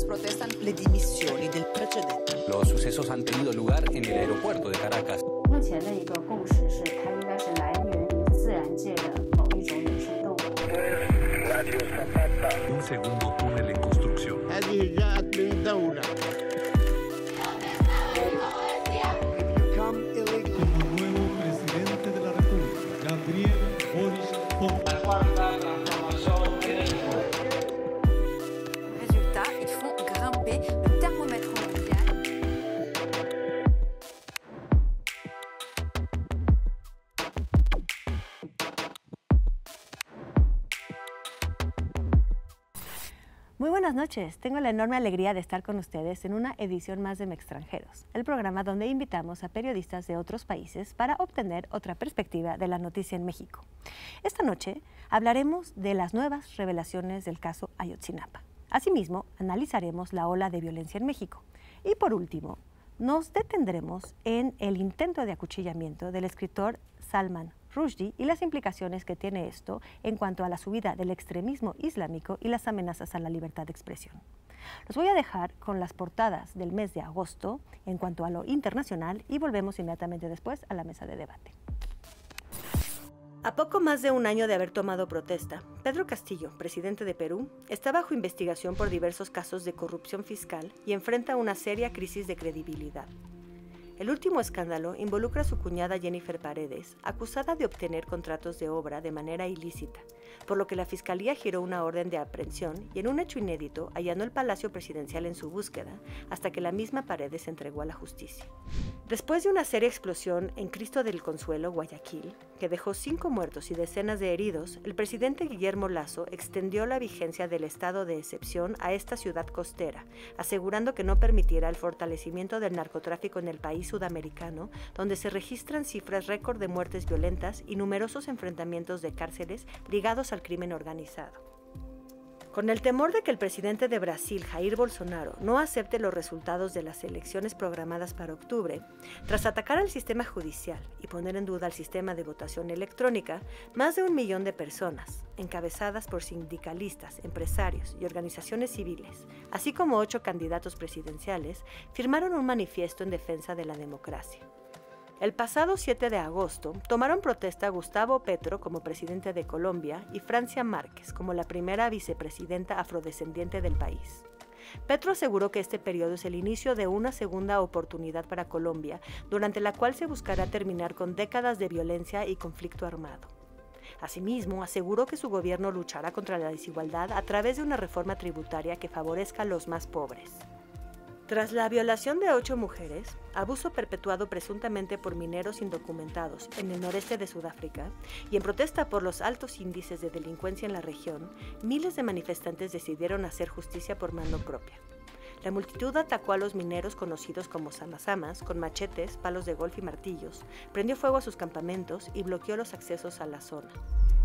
protestan le dimissioni del precedente. Los sucesos han tenido lugar en el aeropuerto de Caracas. 目前的一个共识是，它应该是来源于自然界的某一种野生动物。 Un segundo túnel en construcción. Como nuevo presidente de la República, Gabriel Boric Résultat, ils font grimper le thermomètre mondial. Muy buenas noches, tengo la enorme alegría de estar con ustedes en una edición más de Mextranjeros, el programa donde invitamos a periodistas de otros países para obtener otra perspectiva de la noticia en México. Esta noche hablaremos de las nuevas revelaciones del caso Ayotzinapa. Asimismo, analizaremos la ola de violencia en México. Y por último, nos detendremos en el intento de acuchillamiento del escritor Salman Rushdie y las implicaciones que tiene esto en cuanto a la subida del extremismo islámico y las amenazas a la libertad de expresión. Los voy a dejar con las portadas del mes de agosto en cuanto a lo internacional y volvemos inmediatamente después a la mesa de debate. A poco más de un año de haber tomado protesta, Pedro Castillo, presidente de Perú, está bajo investigación por diversos casos de corrupción fiscal y enfrenta una seria crisis de credibilidad. El último escándalo involucra a su cuñada Jennifer Paredes, acusada de obtener contratos de obra de manera ilícita, por lo que la Fiscalía giró una orden de aprehensión y en un hecho inédito allanó el Palacio Presidencial en su búsqueda hasta que la misma Paredes se entregó a la justicia. Después de una seria explosión en Cristo del Consuelo, Guayaquil, que dejó 5 muertos y decenas de heridos, el presidente Guillermo Lasso extendió la vigencia del estado de excepción a esta ciudad costera, asegurando que no permitiera el fortalecimiento del narcotráfico en el país sudamericano, donde se registran cifras récord de muertes violentas y numerosos enfrentamientos de cárceles ligados al crimen organizado. Con el temor de que el presidente de Brasil, Jair Bolsonaro, no acepte los resultados de las elecciones programadas para octubre, tras atacar al sistema judicial y poner en duda el sistema de votación electrónica, más de 1 millón de personas, encabezadas por sindicalistas, empresarios y organizaciones civiles, así como 8 candidatos presidenciales, firmaron un manifiesto en defensa de la democracia. El pasado 7 de agosto tomaron protesta Gustavo Petro como presidente de Colombia y Francia Márquez como la primera vicepresidenta afrodescendiente del país. Petro aseguró que este periodo es el inicio de una segunda oportunidad para Colombia, durante la cual se buscará terminar con décadas de violencia y conflicto armado. Asimismo, aseguró que su gobierno luchará contra la desigualdad a través de una reforma tributaria que favorezca a los más pobres. Tras la violación de 8 mujeres, abuso perpetuado presuntamente por mineros indocumentados en el noreste de Sudáfrica, y en protesta por los altos índices de delincuencia en la región, miles de manifestantes decidieron hacer justicia por mano propia. La multitud atacó a los mineros conocidos como samasamas con machetes, palos de golf y martillos, prendió fuego a sus campamentos y bloqueó los accesos a la zona.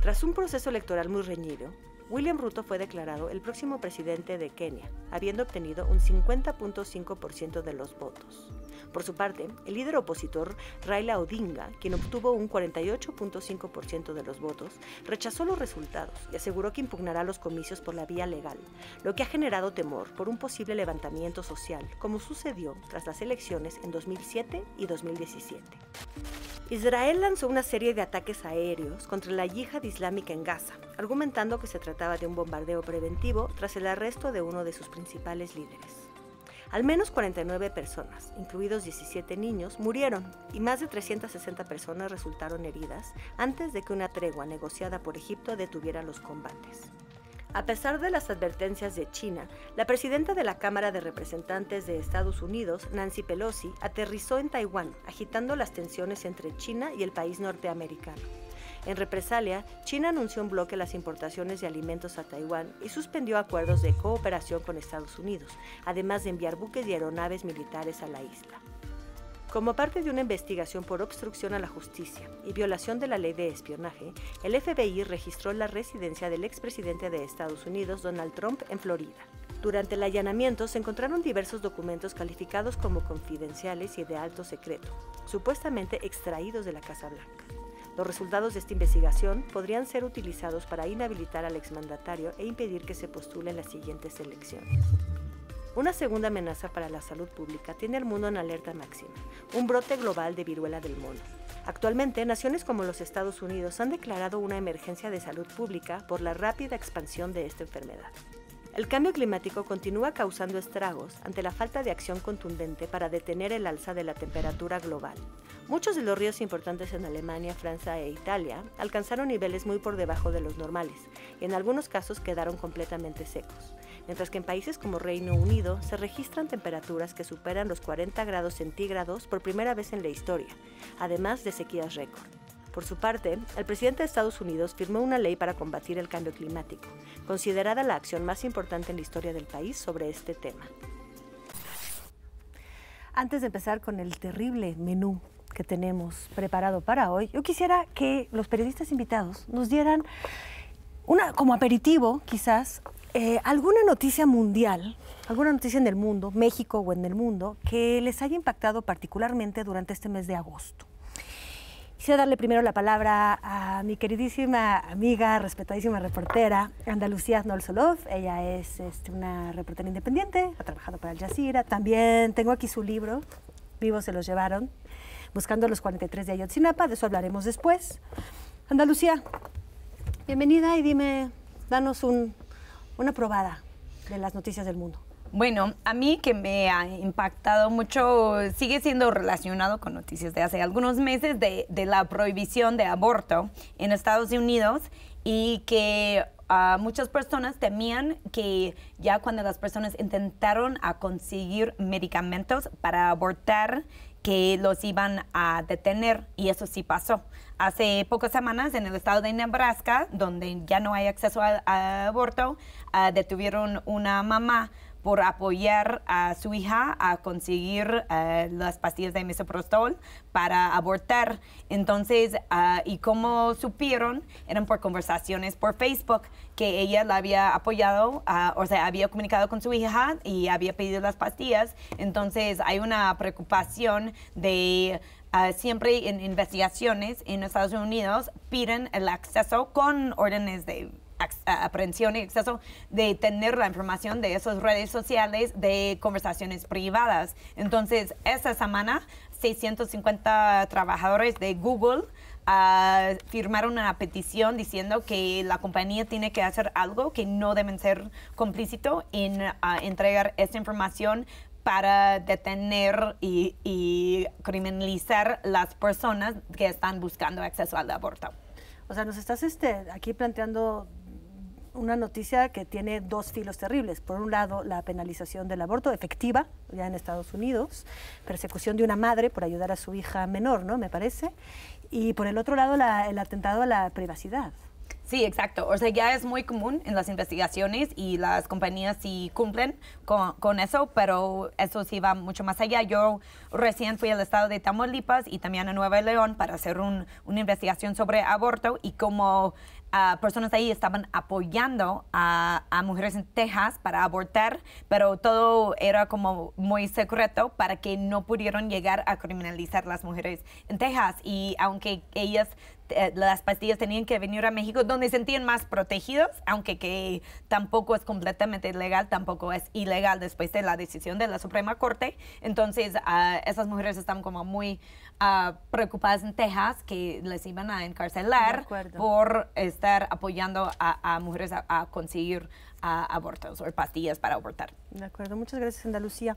Tras un proceso electoral muy reñido, William Ruto fue declarado el próximo presidente de Kenia, habiendo obtenido un 50.5% de los votos. Por su parte, el líder opositor Raila Odinga, quien obtuvo un 48.5% de los votos, rechazó los resultados y aseguró que impugnará los comicios por la vía legal, lo que ha generado temor por un posible levantamiento social, como sucedió tras las elecciones en 2007 y 2017. Israel lanzó una serie de ataques aéreos contra la yihad islámica en Gaza, argumentando que se trataba de un bombardeo preventivo tras el arresto de uno de sus principales líderes. Al menos 49 personas, incluidos 17 niños, murieron y más de 360 personas resultaron heridas antes de que una tregua negociada por Egipto detuviera los combates. A pesar de las advertencias de China, la presidenta de la Cámara de Representantes de Estados Unidos, Nancy Pelosi, aterrizó en Taiwán, agitando las tensiones entre China y el país norteamericano. En represalia, China anunció un bloque a las importaciones de alimentos a Taiwán y suspendió acuerdos de cooperación con Estados Unidos, además de enviar buques y aeronaves militares a la isla. Como parte de una investigación por obstrucción a la justicia y violación de la ley de espionaje, el FBI registró la residencia del expresidente de Estados Unidos, Donald Trump, en Florida. Durante el allanamiento se encontraron diversos documentos calificados como confidenciales y de alto secreto, supuestamente extraídos de la Casa Blanca. Los resultados de esta investigación podrían ser utilizados para inhabilitar al exmandatario e impedir que se postule en las siguientes elecciones. Una segunda amenaza para la salud pública tiene al mundo en alerta máxima, un brote global de viruela del mono. Actualmente, naciones como los Estados Unidos han declarado una emergencia de salud pública por la rápida expansión de esta enfermedad. El cambio climático continúa causando estragos ante la falta de acción contundente para detener el alza de la temperatura global. Muchos de los ríos importantes en Alemania, Francia e Italia alcanzaron niveles muy por debajo de los normales y en algunos casos quedaron completamente secos, mientras que en países como Reino Unido se registran temperaturas que superan los 40 grados centígrados por primera vez en la historia, además de sequías récord. Por su parte, el presidente de Estados Unidos firmó una ley para combatir el cambio climático, considerada la acción más importante en la historia del país sobre este tema. Antes de empezar con el terrible menú que tenemos preparado para hoy, yo quisiera que los periodistas invitados nos dieran como aperitivo, quizás, alguna noticia mundial, alguna noticia en el mundo, México o en el mundo, que les haya impactado particularmente durante este mes de agosto. Quisiera darle primero la palabra a mi queridísima amiga, respetadísima reportera, Ana Lucía Arnolsolov. Ella es una reportera independiente, ha trabajado para Al Jazeera. También tengo aquí su libro, Vivos se los llevaron, buscando los 43 de Ayotzinapa, de eso hablaremos después. Ana Lucía, bienvenida y danos una probada de las noticias del mundo. Bueno, a mí que me ha impactado mucho, sigue siendo relacionado con noticias de hace algunos meses de la prohibición de aborto en Estados Unidos y que muchas personas temían que ya cuando las personas intentaron a conseguir medicamentos para abortar, que los iban a detener, y eso sí pasó. Hace pocas semanas en el estado de Nebraska, donde ya no hay acceso a aborto, detuvieron una mamá por apoyar a su hija a conseguir las pastillas de misoprostol para abortar. Entonces, y como supieron, eran por conversaciones por Facebook, que ella la había apoyado, o sea, había comunicado con su hija y había pedido las pastillas. Entonces, hay una preocupación de siempre en investigaciones en Estados Unidos piden el acceso con órdenes de aprehensión y acceso de tener la información de esas redes sociales de conversaciones privadas. Entonces, esta semana, 650 trabajadores de Google firmaron una petición diciendo que la compañía tiene que hacer algo, que no deben ser complícitos en entregar esta información para detener y criminalizar las personas que están buscando acceso al aborto. O sea, nos estás aquí planteando una noticia que tiene dos filos terribles. Por un lado, la penalización del aborto efectiva, ya en Estados Unidos, persecución de una madre por ayudar a su hija menor, ¿no? Me parece. Y por el otro lado, el atentado a la privacidad. Sí, exacto. O sea, ya es muy común en las investigaciones y las compañías sí cumplen con eso, pero eso sí va mucho más allá. Yo recién fui al estado de Tamaulipas y también a Nueva León para hacer una investigación sobre aborto y cómo personas ahí estaban apoyando a mujeres en Texas para abortar, pero todo era como muy secreto para que no pudieran llegar a criminalizar las mujeres en Texas. Y aunque ellas las pastillas tenían que venir a México, donde se sentían más protegidos, aunque que tampoco es completamente legal, tampoco es ilegal después de la decisión de la Suprema Corte. Entonces, esas mujeres están como muy preocupadas en Texas que les iban a encarcelar por estar apoyando a mujeres a conseguir abortos o pastillas para abortar. De acuerdo, muchas gracias, Andalucía.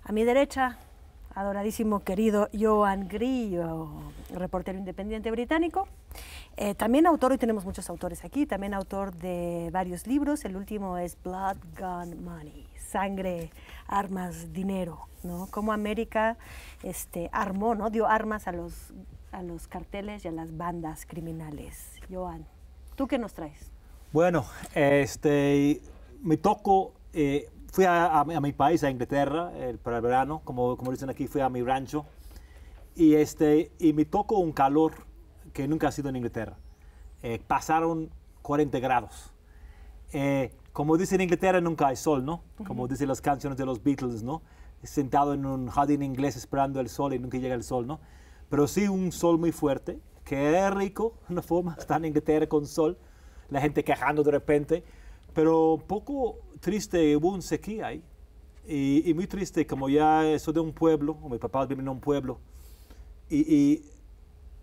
A mi derecha, adoradísimo, querido Joan Grillo, reportero independiente británico, también autor, hoy tenemos muchos autores aquí, también autor de varios libros. El último es Blood, Gun, Money, Sangre, Armas, Dinero, ¿no? Cómo América armó, ¿no? Dio armas a los carteles y a las bandas criminales. Joan, ¿tú qué nos traes? Bueno, me tocó... fui a mi país, a Inglaterra, para el verano, como dicen aquí, fui a mi rancho y me tocó un calor que nunca ha sido en Inglaterra. Pasaron 40 grados. Como dicen en Inglaterra, nunca hay sol, ¿no? Como dicen las canciones de los Beatles, ¿no? Sentado en un jardín inglés esperando el sol y nunca llega el sol, ¿no? Pero sí un sol muy fuerte, que es rico, una forma, estar en Inglaterra con sol, la gente quejando de repente, pero un poco triste, hubo una sequía ahí. Y muy triste, como ya soy de un pueblo, o mi papá vive en un pueblo, y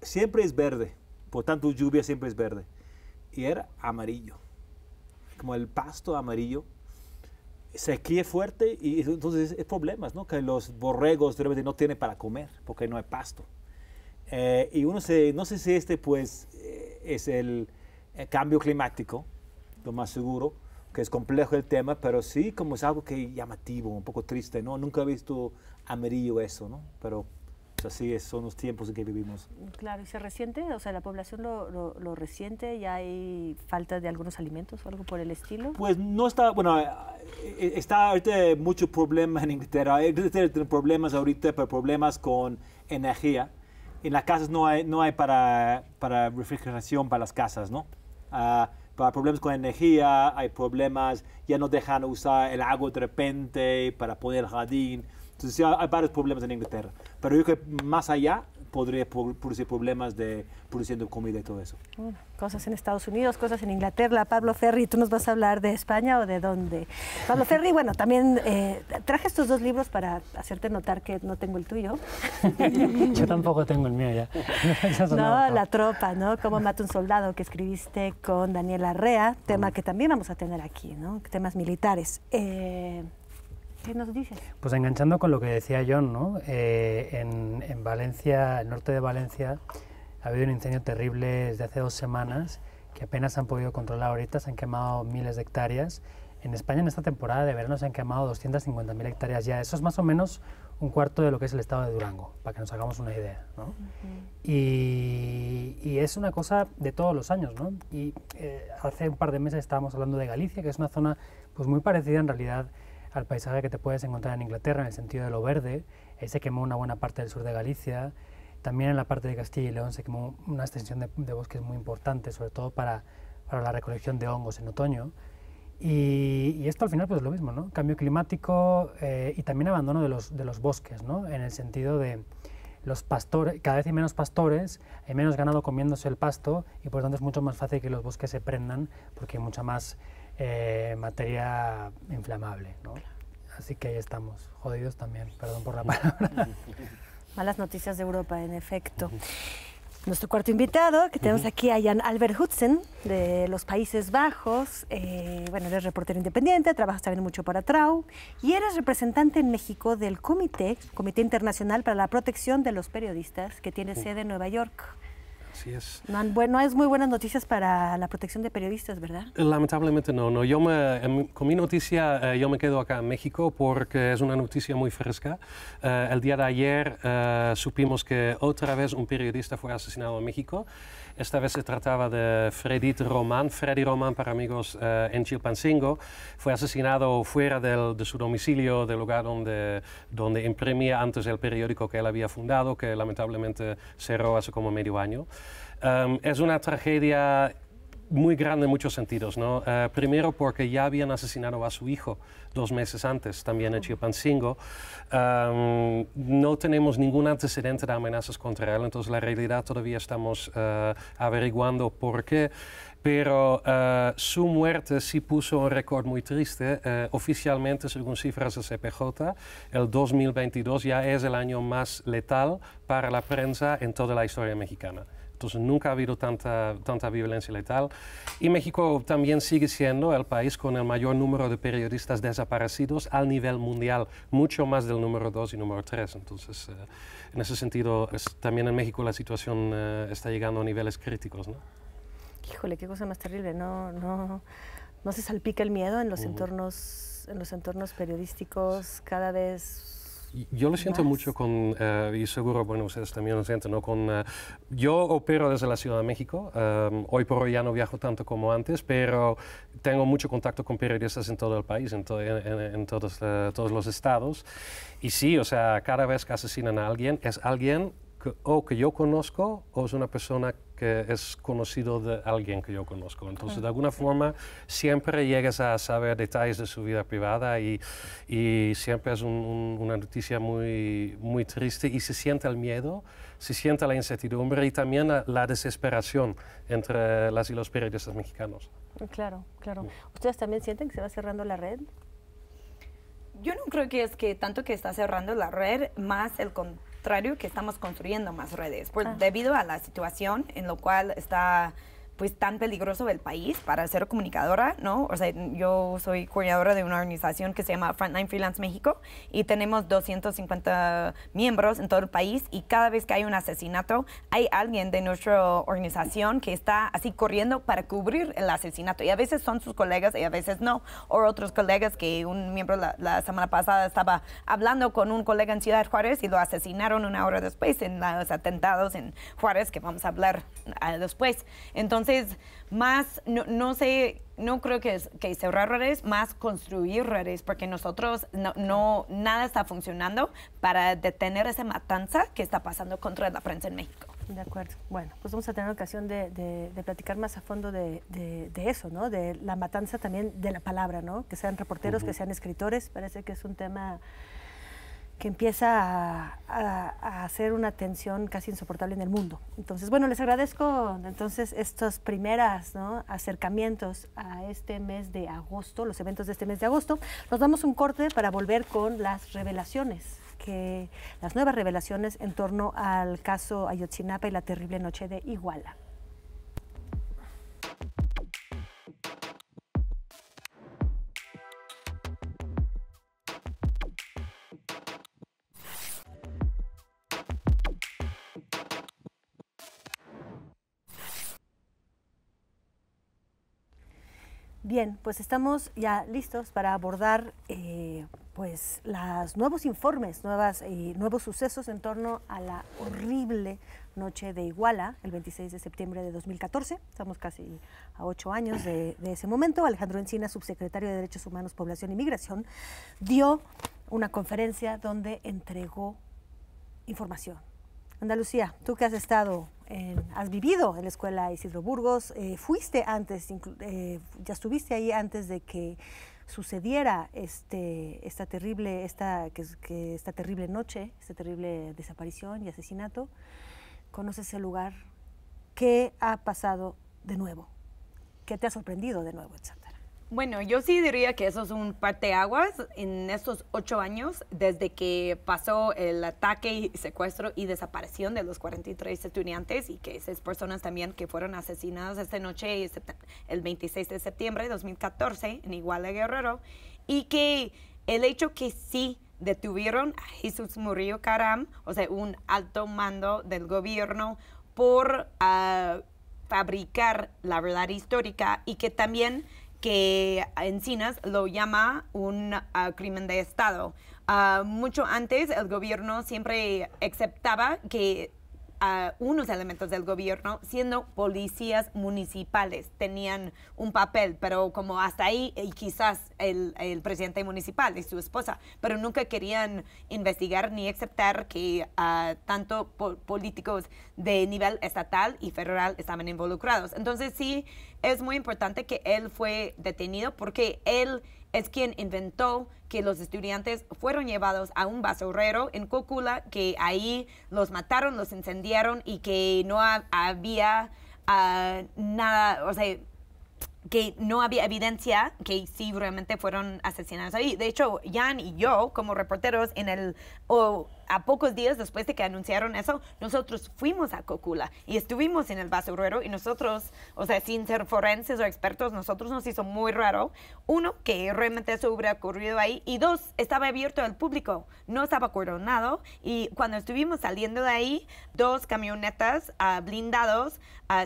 siempre es verde, por tanto lluvia siempre es verde. Y era amarillo, como el pasto amarillo. Sequía fuerte y entonces es problemas, ¿no? Que los borregos de repente no tienen para comer porque no hay pasto. Y no sé si pues es el cambio climático, lo más seguro, que es complejo el tema, pero sí como es algo que llamativo, un poco triste, ¿no? Nunca he visto amarillo eso, ¿no? Pero así son los tiempos en que vivimos. Claro, ¿y se resiente? O sea, ¿la población lo resiente? ¿Ya hay falta de algunos alimentos o algo por el estilo? Pues no está, bueno, está ahorita mucho problema en Inglaterra. Inglaterra tiene problemas ahorita, pero problemas con energía. En las casas no hay para refrigeración para las casas, ¿no? Para problemas con energía, hay problemas, ya no dejan usar el agua de repente para poner el jardín. Entonces sí, hay varios problemas en Inglaterra. Pero yo creo que más allá podría producir problemas de produciendo comida y todo eso. Cosas en Estados Unidos, cosas en Inglaterra. Pablo Ferri, ¿tú nos vas a hablar de España o de dónde? Pablo Ferri, bueno, también traje estos dos libros para hacerte notar que no tengo el tuyo. Yo tampoco tengo el mío ya. No, La tropa, ¿no? Cómo mata un soldado, que escribiste con Daniel Arrea, tema que también vamos a tener aquí, ¿no? Temas militares. ¿Qué nos dices? Pues enganchando con lo que decía John, ¿no? En Valencia, el norte de Valencia, ha habido un incendio terrible desde hace 2 semanas que apenas han podido controlar ahorita, se han quemado miles de hectáreas. En España en esta temporada de verano se han quemado 250.000 hectáreas ya. Eso es más o menos un cuarto de lo que es el estado de Durango, para que nos hagamos una idea, ¿no? Y es una cosa de todos los años, ¿no? Y hace un par de meses estábamos hablando de Galicia, que es una zona pues muy parecida en realidad al paisaje que te puedes encontrar en Inglaterra, en el sentido de lo verde. Ahí se quemó una buena parte del sur de Galicia. También en la parte de Castilla y León se quemó una extensión de bosques muy importante, sobre todo para la recolección de hongos en otoño. Y esto al final pues es lo mismo, ¿no? Cambio climático y también abandono de los bosques, ¿no? En el sentido de los pastores, cada vez hay menos pastores, hay menos ganado comiéndose el pasto y por lo tanto es mucho más fácil que los bosques se prendan porque hay mucha más materia inflamable, ¿no? Así que ahí estamos, jodidos también, perdón por la palabra. Malas noticias de Europa, en efecto. Nuestro cuarto invitado, que tenemos aquí a Jan Albert Hudsen, de los Países Bajos. Bueno, eres reportero independiente, trabajas también mucho para Trouw y eres representante en México del Comité Internacional para la Protección de los Periodistas, que tiene sede en Nueva York. Así es. No es muy buenas noticias para la protección de periodistas, ¿verdad? Lamentablemente no. Con mi noticia yo me quedo acá en México porque es una noticia muy fresca. El día de ayer supimos que otra vez un periodista fue asesinado en México. Esta vez se trataba de Freddy Román para amigos en Chilpancingo. Fue asesinado fuera de su domicilio, del lugar donde imprimía antes el periódico que él había fundado, que lamentablemente cerró hace como medio año. Es una tragedia muy grande en muchos sentidos, ¿no? Primero porque ya habían asesinado a su hijo 2 meses antes, también en Chilpancingo. No tenemos ningún antecedente de amenazas contra él, entonces la realidad todavía estamos averiguando por qué. Pero su muerte sí puso un récord muy triste. Oficialmente, según cifras del CPJ, el 2022 ya es el año más letal para la prensa en toda la historia mexicana. Entonces nunca ha habido tanta violencia letal. Y México también sigue siendo el país con el mayor número de periodistas desaparecidos al nivel mundial, mucho más del número 2 y número 3. Entonces, en ese sentido, también en México la situación está llegando a niveles críticos, ¿no? Híjole, qué cosa más terrible. No se salpica el miedo en los entornos periodísticos cada vez. Yo lo siento mucho y seguro, bueno, ustedes también lo sienten, ¿no? Yo opero desde la Ciudad de México, hoy por hoy ya no viajo tanto como antes, pero tengo mucho contacto con periodistas en todo el país, en todos los estados, y sí, o sea, cada vez que asesinan a alguien, es alguien que yo conozco o es una persona que es conocido de alguien que yo conozco. Entonces, de alguna forma, siempre llegas a saber detalles de su vida privada y siempre es una noticia muy, muy triste y se siente el miedo, se siente la incertidumbre y también la desesperación entre las y los periodistas mexicanos. Claro. ¿Ustedes también sienten que se va cerrando la red? Yo no creo que es que tanto que está cerrando la red, más el contrario, que estamos construyendo más redes, debido a la situación en la cual está pues tan peligroso el país para ser comunicadora, ¿no? O sea, yo soy coordinadora de una organización que se llama Frontline Freelance México y tenemos 250 miembros en todo el país y cada vez que hay un asesinato hay alguien de nuestra organización que está así corriendo para cubrir el asesinato y a veces son sus colegas y a veces no, o otros colegas que un miembro la semana pasada estaba hablando con un colega en Ciudad Juárez y lo asesinaron una hora después en los atentados en Juárez, que vamos a hablar después. Entonces, más, no creo que cerrar redes, más construir redes, porque nosotros nada está funcionando para detener esa matanza que está pasando contra la prensa en México. De acuerdo. Bueno, pues vamos a tener ocasión de platicar más a fondo de eso, ¿no? De la matanza también de la palabra, ¿no? Que sean reporteros, que sean escritores, parece que es un tema que empieza a hacer una tensión casi insoportable en el mundo. Entonces, bueno, les agradezco entonces estos primeros, ¿no?, acercamientos a este mes de agosto, los eventos de este mes de agosto. Nos damos un corte para volver con las revelaciones, las nuevas revelaciones en torno al caso Ayotzinapa y la terrible noche de Iguala. Bien, pues estamos ya listos para abordar pues los nuevos informes, nuevos sucesos en torno a la horrible noche de Iguala, el 26 de septiembre de 2014. Estamos casi a 8 años de ese momento. Alejandro Encinas, subsecretario de Derechos Humanos, Población y Migración, dio una conferencia donde entregó información. Andalucía, tú que has vivido en la escuela Isidro Burgos, fuiste antes, ya estuviste ahí antes de que sucediera esta terrible noche, esta terrible desaparición y asesinato. ¿Conoces el lugar? ¿Qué ha pasado de nuevo? ¿Qué te ha sorprendido de nuevo, etcétera? Bueno, yo sí diría que eso es un parteaguas en estos 8 años desde que pasó el ataque, secuestro y desaparición de los 43 estudiantes y que 6 personas también que fueron asesinadas esta noche, el 26 de septiembre de 2014 en Iguala, Guerrero, y que el hecho que sí detuvieron a Jesús Murillo Caram, o sea, un alto mando del gobierno, por fabricar la verdad histórica y que también que Encinas lo llama un crimen de Estado. Mucho antes el gobierno siempre aceptaba que unos elementos del gobierno, siendo policías municipales, tenían un papel, pero como hasta ahí, y quizás el presidente municipal y su esposa, pero nunca querían investigar ni aceptar que tanto políticos de nivel estatal y federal estaban involucrados. Entonces sí, es muy importante que él fue detenido porque él es quien inventó que los estudiantes fueron llevados a un basurero en Cocula, que ahí los mataron, los incendiaron y que no había nada, o sea, que no había evidencia que sí realmente fueron asesinados ahí. De hecho, Jan y yo, como reporteros, a pocos días después de que anunciaron eso, nosotros fuimos a Cocula y estuvimos en el basurero y nosotros, o sea, sin ser forenses o expertos, nosotros nos hizo muy raro. 1, que realmente eso hubiera ocurrido ahí, y 2, estaba abierto al público, no estaba coronado, y cuando estuvimos saliendo de ahí, 2 camionetas blindados,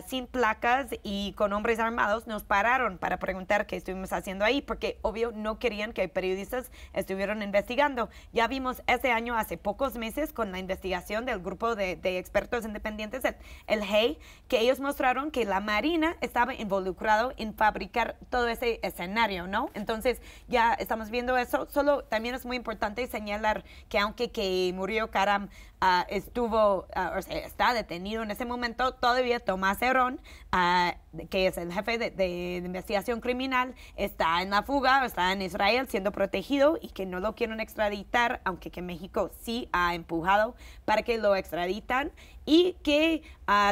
sin placas y con hombres armados, nos pararon para preguntar qué estuvimos haciendo ahí, porque obvio no querían que periodistas estuvieran investigando. Ya vimos ese año, hace pocos meses, con la investigación del grupo de expertos independientes, el HEI, que ellos mostraron que la Marina estaba involucrado en fabricar todo ese escenario, ¿no? Entonces ya estamos viendo eso. Solo también es muy importante señalar que aunque que Murillo Caram o sea, está detenido en ese momento, todavía Tomás Herón, que es el jefe de investigación criminal, está en la fuga, está en Israel siendo protegido y que no lo quieren extraditar, aunque que México sí ha empujado para que lo extraditan. y que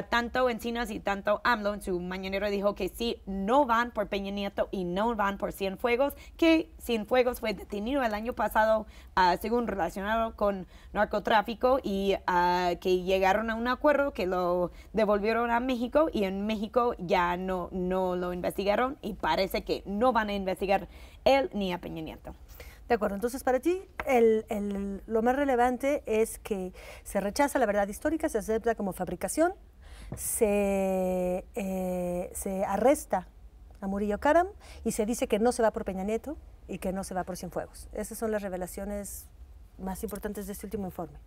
tanto Encinas y tanto AMLO en su mañanero dijo que sí, no van por Peña Nieto y no van por Cienfuegos, que Cienfuegos fue detenido el año pasado, según relacionado con narcotráfico, y que llegaron a un acuerdo que lo devolvieron a México, y en México ya no lo investigaron y parece que no van a investigar él ni a Peña Nieto. De acuerdo, entonces para ti lo más relevante es que se rechaza la verdad histórica, se acepta como fabricación, se arresta a Murillo Karam y se dice que no se va por Peña Nieto y que no se va por Cienfuegos. Esas son las revelaciones más importantes de este último informe.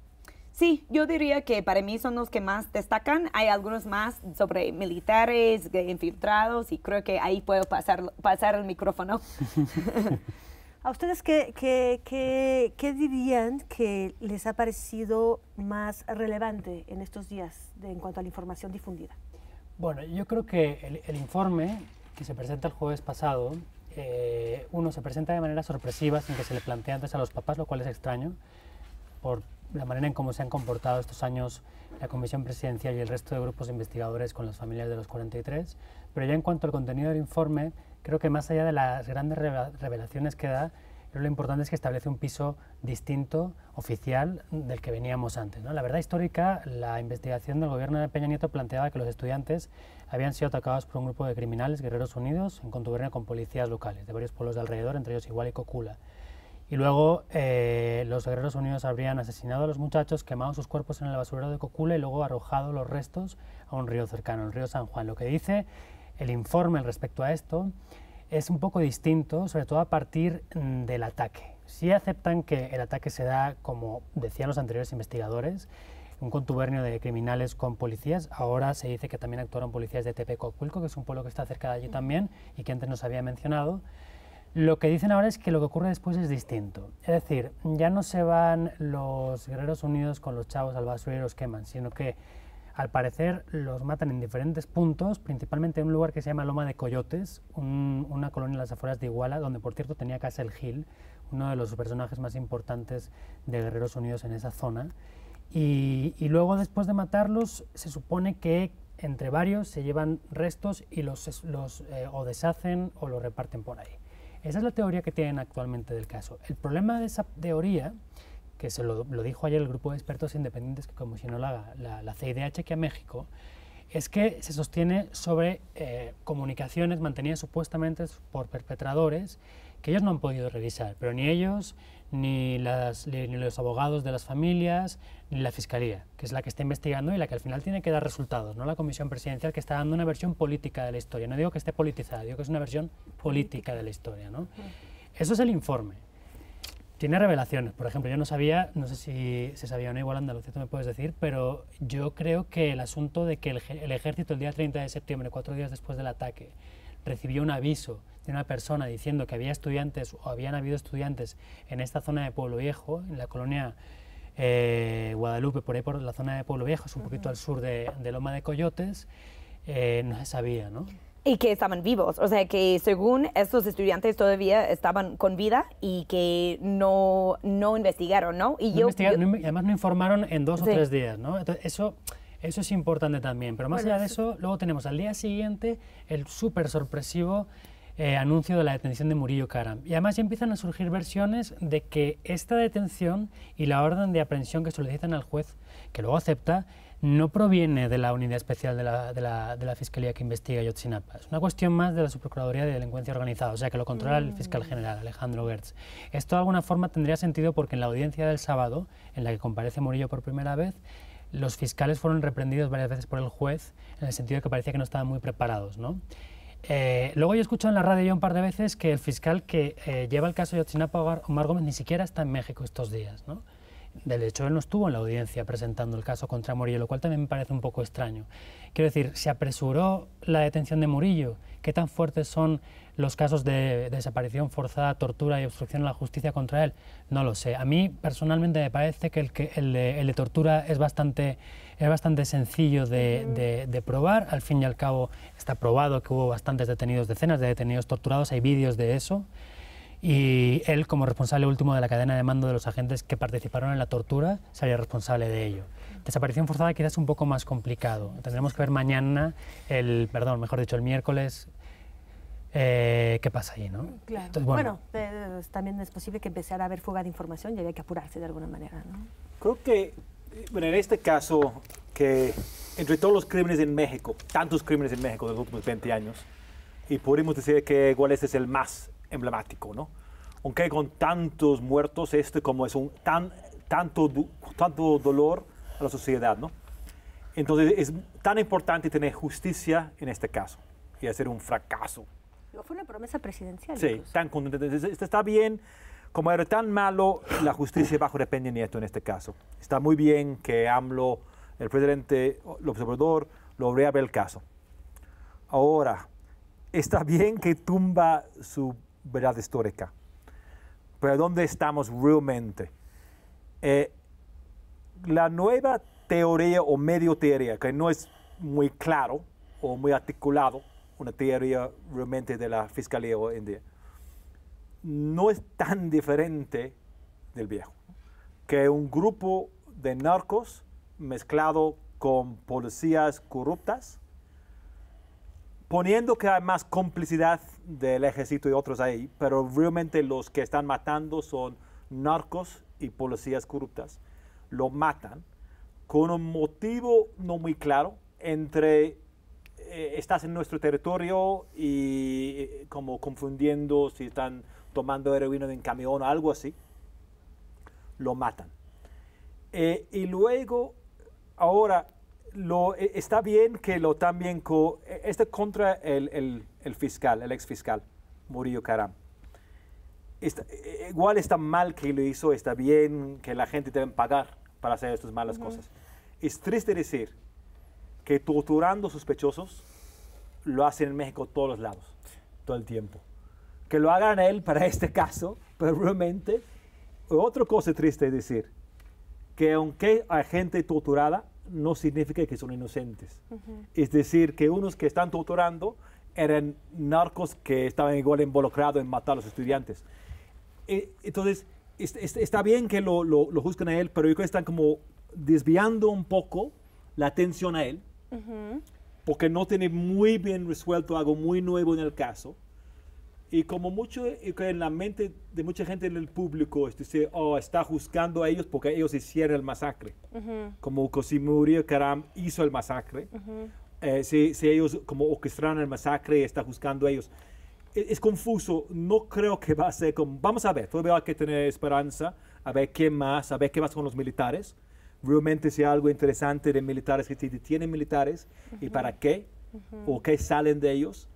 Sí, yo diría que para mí son los que más destacan. Hay algunos más sobre militares, infiltrados, y creo que ahí puedo pasar el micrófono. ¿A ustedes qué dirían que les ha parecido más relevante en estos días en cuanto a la información difundida? Bueno, yo creo que el informe que se presenta el jueves pasado, uno se presenta de manera sorpresiva, sin que se le plantee antes a los papás, lo cual es extraño, por la manera en cómo se han comportado estos años la Comisión Presidencial y el resto de grupos investigadores con las familias de los 43. Pero ya en cuanto al contenido del informe, creo que más allá de las grandes revelaciones que da, lo importante es que establece un piso distinto, oficial, del que veníamos antes, ¿no? La verdad histórica, la investigación del gobierno de Peña Nieto planteaba que los estudiantes habían sido atacados por un grupo de criminales, Guerreros Unidos, en contubernio con policías locales de varios pueblos de alrededor, entre ellos Iguala y Cocula. Y luego los Guerreros Unidos habrían asesinado a los muchachos, quemado sus cuerpos en el basurero de Cocula y luego arrojado los restos a un río cercano, el río San Juan. Lo que dice el informe respecto a esto es un poco distinto, sobre todo a partir del ataque. Sí aceptan que el ataque se da, como decían los anteriores investigadores, un contubernio de criminales con policías. Ahora se dice que también actuaron policías de Tepecoacuilco, que es un pueblo que está cerca de allí también y que antes nos había mencionado. Lo que dicen ahora es que lo que ocurre después es distinto. Es decir, ya no se van los Guerreros Unidos con los chavos al basurero y los queman, sino que al parecer los matan en diferentes puntos, principalmente en un lugar que se llama Loma de Coyotes, una colonia en las afueras de Iguala, donde por cierto tenía casa el Gil, uno de los personajes más importantes de Guerreros Unidos en esa zona. Y luego, después de matarlos, se supone que entre varios se llevan restos y los o deshacen o los reparten por ahí. Esa es la teoría que tienen actualmente del caso. El problema de esa teoría, que se lo dijo ayer el grupo de expertos independientes que comisionó la CIDH aquí a México, es que se sostiene sobre comunicaciones mantenidas supuestamente por perpetradores que ellos no han podido revisar, pero ni ellos, ni los abogados de las familias, ni la Fiscalía, que es la que está investigando y la que al final tiene que dar resultados, no la Comisión Presidencial, que está dando una versión política de la historia. No digo que esté politizada, digo que es una versión política de la historia, ¿no? Eso es el informe. Tiene revelaciones. Por ejemplo, yo no sabía, no sé si se sabía o no, igual Andalucía tú me puedes decir, pero yo creo que el asunto de que el ejército el día 30 de septiembre, 4 días después del ataque, recibió un aviso de una persona diciendo que había estudiantes o habían habido estudiantes en esta zona de Pueblo Viejo, en la colonia Guadalupe, por ahí por la zona de Pueblo Viejo, es un poquito al sur de Loma de Coyotes, no se sabía, ¿no? Y que estaban vivos, o sea que según estos estudiantes todavía estaban con vida y que no investigaron, ¿no? Y además no informaron en 2 o 3 días, ¿no? Entonces, eso es importante también, pero más allá de eso, luego tenemos al día siguiente el súper sorpresivo anuncio de la detención de Murillo Karam. Y además ya empiezan a surgir versiones de que esta detención y la orden de aprehensión que solicitan al juez, que luego acepta, no proviene de la unidad especial de la Fiscalía que investiga Ayotzinapa. Es una cuestión más de la Subprocuraduría de Delincuencia Organizada, o sea que lo controla el fiscal general, Alejandro Gertz. Esto de alguna forma tendría sentido porque en la audiencia del sábado, en la que comparece Murillo por primera vez, los fiscales fueron reprendidos varias veces por el juez, en el sentido de que parecía que no estaban muy preparados, ¿no? Luego yo he escuchado en la radio ya un par de veces que el fiscal que lleva el caso de Ayotzinapa, Omar Gómez, ni siquiera está en México estos días, ¿no? De hecho, él no estuvo en la audiencia presentando el caso contra Murillo, lo cual también me parece un poco extraño. Quiero decir, ¿se apresuró la detención de Murillo? ¿Qué tan fuertes son los casos de desaparición forzada, tortura y obstrucción a la justicia contra él? No lo sé. A mí, personalmente, me parece que el de tortura es bastante sencillo de probar. Al fin y al cabo, está probado que hubo bastantes detenidos, decenas de detenidos torturados, hay vídeos de eso. y él, como responsable último de la cadena de mando de los agentes que participaron en la tortura, sería responsable de ello. Desaparición forzada quizás es un poco más complicado. Tendremos que ver mañana, el miércoles, qué pasa ahí, ¿no? Claro. Entonces, también es posible que empezara a haber fuga de información y había que apurarse de alguna manera, ¿no? Creo que, bueno, en este caso, que entre todos los crímenes en México, tantos crímenes en México de los últimos 20 años, y podemos decir que igual este es el más emblemático, ¿no? Aunque con tantos muertos, como es tanto dolor a la sociedad, ¿no? Entonces es tan importante tener justicia en este caso y hacer un fracaso. Fue una promesa presidencial. Sí, incluso. tan contundente. Está bien, como era tan malo la justicia bajo de Peña Nieto en este caso. Está muy bien que AMLO, el presidente López Obrador, logró ver el caso. Ahora, está bien que tumba su verdad histórica, pero ¿dónde estamos realmente? La nueva teoría o medio teoría, que no es muy claro o muy articulado, una teoría realmente de la Fiscalía hoy en día, no es tan diferente del viejo, que un grupo de narcos mezclado con policías corruptas, poniendo que hay más complicidad del ejército y otros ahí, pero realmente los que están matando son narcos y policías corruptas. Lo matan con un motivo no muy claro entre estás en nuestro territorio y como confundiendo si están tomando heroína en camión o algo así. Lo matan. Y luego, ahora, está bien que lo también contra el fiscal, el ex fiscal, Murillo Caram. Igual está mal que lo hizo, está bien que la gente debe pagar para hacer estas malas cosas. Es triste decir que torturando sospechosos lo hacen en México todos los lados, todo el tiempo. Que lo hagan a él para este caso, pero realmente, otra cosa triste es decir, que aunque hay gente torturada, no significa que son inocentes. Es decir, que unos que están torturando eran narcos que estaban igual involucrados en matar a los estudiantes. Entonces, está bien que lo juzguen a él, pero yo creo que están como desviando un poco la atención a él, porque no tiene muy bien resuelto algo muy nuevo en el caso. Y como mucho en la mente de mucha gente en el público es decir, está juzgando a ellos porque ellos hicieron el masacre. Como si Murillo Caram hizo el masacre. Si ellos como orquestaron el masacre y está juzgando a ellos. Es confuso, no creo que va a ser como... Vamos a ver, todavía hay que tener esperanza, a ver qué más, a ver qué más con los militares. Realmente si hay algo interesante de militares que tienen militares y para qué, o qué salen de ellos.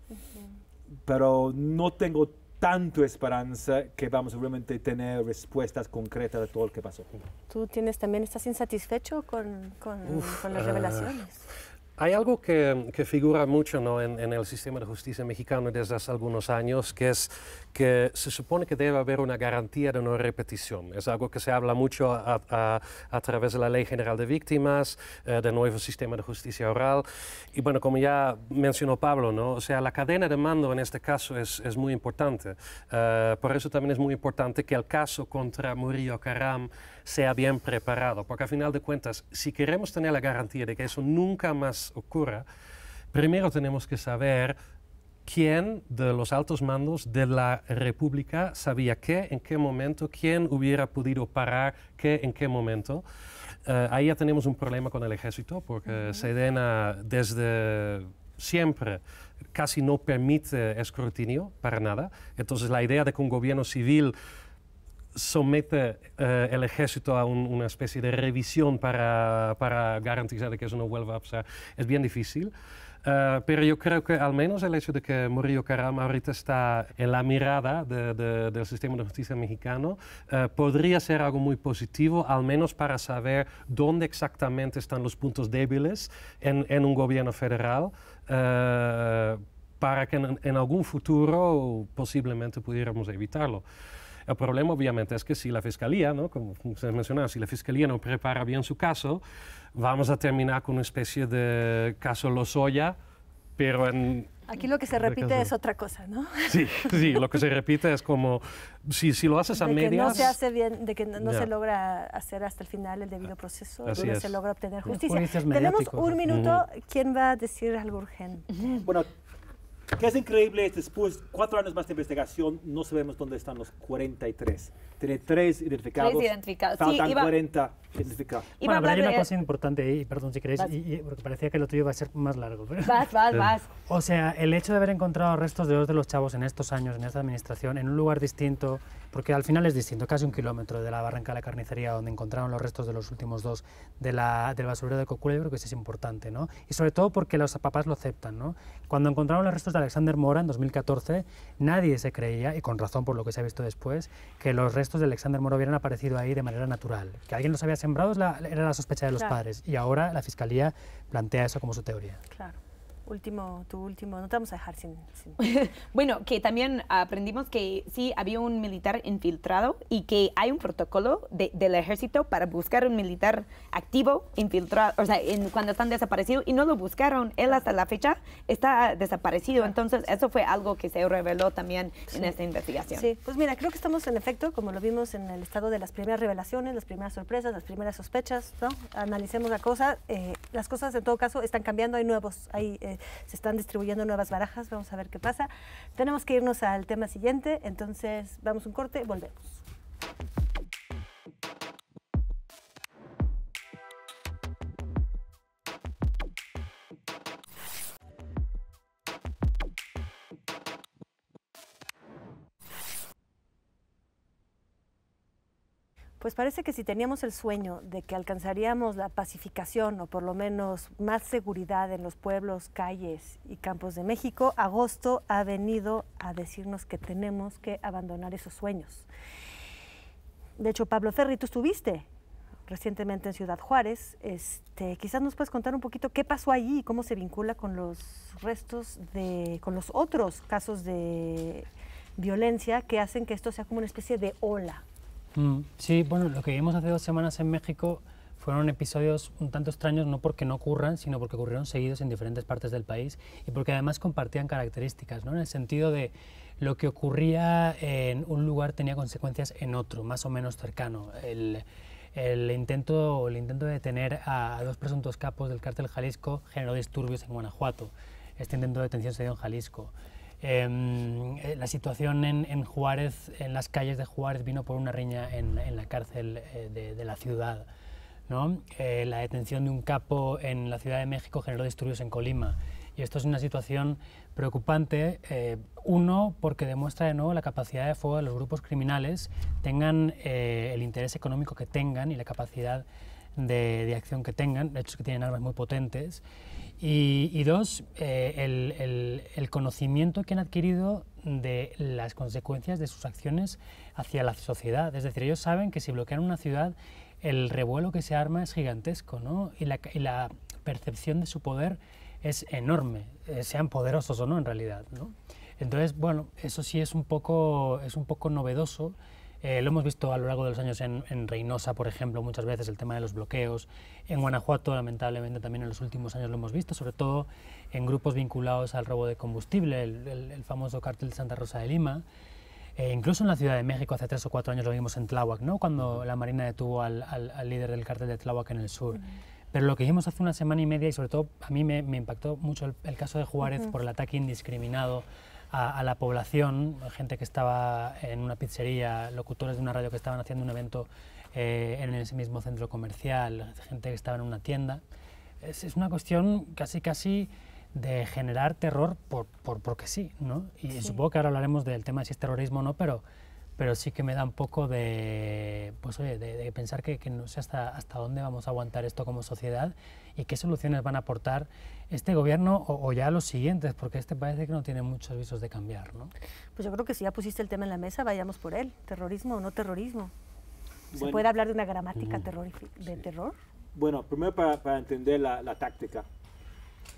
Pero no tengo tanto esperanza que vamos a realmente tener respuestas concretas de todo lo que pasó. ¿Tú estás insatisfecho con las revelaciones? Hay algo que figura mucho, ¿no?, en el sistema de justicia mexicano desde hace algunos años, que es que se supone que debe haber una garantía de no repetición. Es algo que se habla mucho a través de la Ley General de Víctimas, del nuevo sistema de justicia oral. Y bueno, como ya mencionó Pablo, ¿no?, o sea, la cadena de mando en este caso es muy importante. Por eso también es muy importante que el caso contra Murillo Caram sea bien preparado, porque al final de cuentas, si queremos tener la garantía de que eso nunca más ocurra, primero tenemos que saber quién de los altos mandos de la República sabía qué, en qué momento, quién hubiera podido parar qué, en qué momento. Ahí ya tenemos un problema con el ejército, porque Sedena desde siempre casi no permite escrutinio para nada. Entonces la idea de que un gobierno civil somete el ejército a una especie de revisión para garantizar que eso no vuelva a pasar es bien difícil. Pero yo creo que al menos el hecho de que Murillo Caram ahorita está en la mirada del sistema de justicia mexicano podría ser algo muy positivo, al menos para saber dónde exactamente están los puntos débiles en un gobierno federal, para que en algún futuro posiblemente pudiéramos evitarlo. El problema, obviamente, es que si la Fiscalía, ¿no?, como se mencionaba, si la Fiscalía no prepara bien su caso, vamos a terminar con una especie de caso Lozoya, pero en Aquí lo que se repite es otra cosa, ¿no? Sí, sí, lo que se repite es como, si lo haces a de medias... que no se hace bien, de que no Ya. se logra hacer hasta el final el debido proceso, Así no es. se logra obtener Los justicia. juicios Tenemos mediáticos. un minuto. ¿Quién va a decir algo urgente? Bueno, que es increíble, después 4 años más de investigación, no sabemos dónde están los 43. Tiene 3 identificados. 3 identificados. Faltan Sí, iba- 40 identificados. Iba a Bueno, pero hay hablar una de- cosa importante, y perdón si queréis, Vas. porque parecía que lo tuyo iba a ser más largo. pero- Vas. O sea, el hecho de haber encontrado restos de 2 de los chavos en estos años, en esta administración, en un lugar distinto, porque al final es distinto, casi 1 kilómetro de la barranca de la carnicería donde encontraron los restos de los últimos 2 del basurero de Cocula, yo creo que eso es importante, ¿no? Y sobre todo porque los papás lo aceptan, ¿no? Cuando encontraron los restos de Alexander Mora en 2014, nadie se creía, y con razón por lo que se ha visto después, que los restos de Alexander Mora hubieran aparecido ahí de manera natural. Que alguien los había sembrado era la sospecha de los Claro. padres, y ahora la Fiscalía plantea eso como su teoría. Claro. Tu último, no te vamos a dejar sin... Bueno, que también aprendimos que sí había un militar infiltrado y que hay un protocolo del ejército para buscar un militar activo infiltrado, o sea, cuando están desaparecidos y no lo buscaron. Él hasta la fecha está desaparecido. Entonces, eso fue algo que se reveló también en esta investigación. Sí, pues mira, creo que estamos en efecto, como lo vimos en el estado de las primeras revelaciones, las primeras sorpresas, las primeras sospechas, ¿no? Analicemos la cosa. Las cosas en todo caso están cambiando, se están distribuyendo nuevas barajas, vamos a ver qué pasa. Tenemos que irnos al tema siguiente, entonces vamos un corte, volvemos. Pues parece que si teníamos el sueño de que alcanzaríamos la pacificación o por lo menos más seguridad en los pueblos, calles y campos de México, agosto ha venido a decirnos que tenemos que abandonar esos sueños. De hecho, Pablo Ferri, tú estuviste recientemente en Ciudad Juárez. Quizás nos puedes contar un poquito qué pasó allí y cómo se vincula con los restos con los otros casos de violencia que hacen que esto sea como una especie de ola. Sí, bueno, lo que vimos hace 2 semanas en México fueron episodios un tanto extraños, no porque no ocurran, sino porque ocurrieron seguidos en diferentes partes del país y porque además compartían características, ¿no? En el sentido de lo que ocurría en un lugar tenía consecuencias en otro, más o menos cercano. El intento de detener a 2 presuntos capos del cártel Jalisco generó disturbios en Guanajuato. Este intento de detención se dio en Jalisco. La situación en Juárez, en las calles de Juárez, vino por una riña en la cárcel de la ciudad, ¿no? La detención de un capo en la Ciudad de México generó disturbios en Colima. Y esto es una situación preocupante, uno, porque demuestra de nuevo la capacidad de fuego de los grupos criminales, tengan el interés económico que tengan y la capacidad de acción que tengan, de hecho que tienen armas muy potentes. Y 2, el conocimiento que han adquirido de las consecuencias de sus acciones hacia la sociedad. Es decir, ellos saben que si bloquean una ciudad, el revuelo que se arma es gigantesco, ¿no? Y la percepción de su poder es enorme, sean poderosos o no en realidad, ¿no? Entonces, bueno, eso sí es un poco novedoso. Lo hemos visto a lo largo de los años en Reynosa, por ejemplo, muchas veces el tema de los bloqueos. En Guanajuato, lamentablemente, también en los últimos años lo hemos visto, sobre todo en grupos vinculados al robo de combustible, el famoso cártel de Santa Rosa de Lima. Incluso en la Ciudad de México, hace 3 o 4 años lo vimos en Tláhuac, ¿no? Cuando la Marina detuvo al líder del cártel de Tláhuac en el sur. Pero lo que vimos hace 1 semana y media, y sobre todo a mí me impactó mucho el caso de Juárez por el ataque indiscriminado a la población, gente que estaba en una pizzería, locutores de una radio que estaban haciendo un evento en ese mismo centro comercial, gente que estaba en una tienda. Es una cuestión casi de generar terror porque sí, ¿no? Y sí. Supongo que ahora hablaremos del tema de si es terrorismo o no, pero sí que me da un poco de pensar que no sé hasta dónde vamos a aguantar esto como sociedad y qué soluciones van a aportar este gobierno o ya los siguientes, porque parece que no tiene muchos visos de cambiar, ¿no? Pues yo creo que si ya pusiste el tema en la mesa, vayamos por él. ¿Terrorismo o no terrorismo? ¿Se puede hablar de una gramática de terror? Bueno, primero para entender la táctica.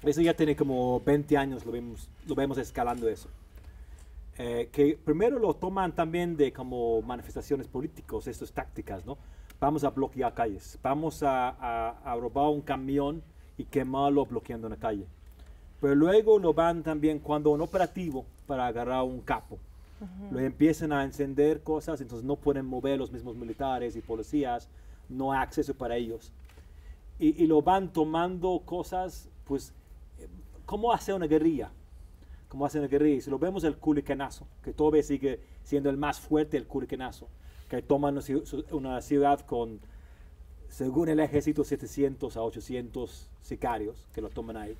Eso ya tiene como 20 años, lo vemos escalando eso. Que primero lo toman también de como manifestaciones políticas, estas tácticas, ¿no? Vamos a bloquear calles, vamos a robar un camión y quemarlo bloqueando una calle. pero luego lo van también cuando un operativo para agarrar un capo. Lo empiezan a encender cosas, entonces no pueden mover los mismos militares y policías, no hay acceso para ellos. Y lo van tomando cosas, pues, ¿cómo hacer una guerrilla? ¿Cómo hacer una guerrilla? Y si lo vemos el culicanazo, que todavía sigue siendo el más fuerte, el culicanazo, que toman una ciudad con, según el ejército, 700 a 800 sicarios que lo toman ahí.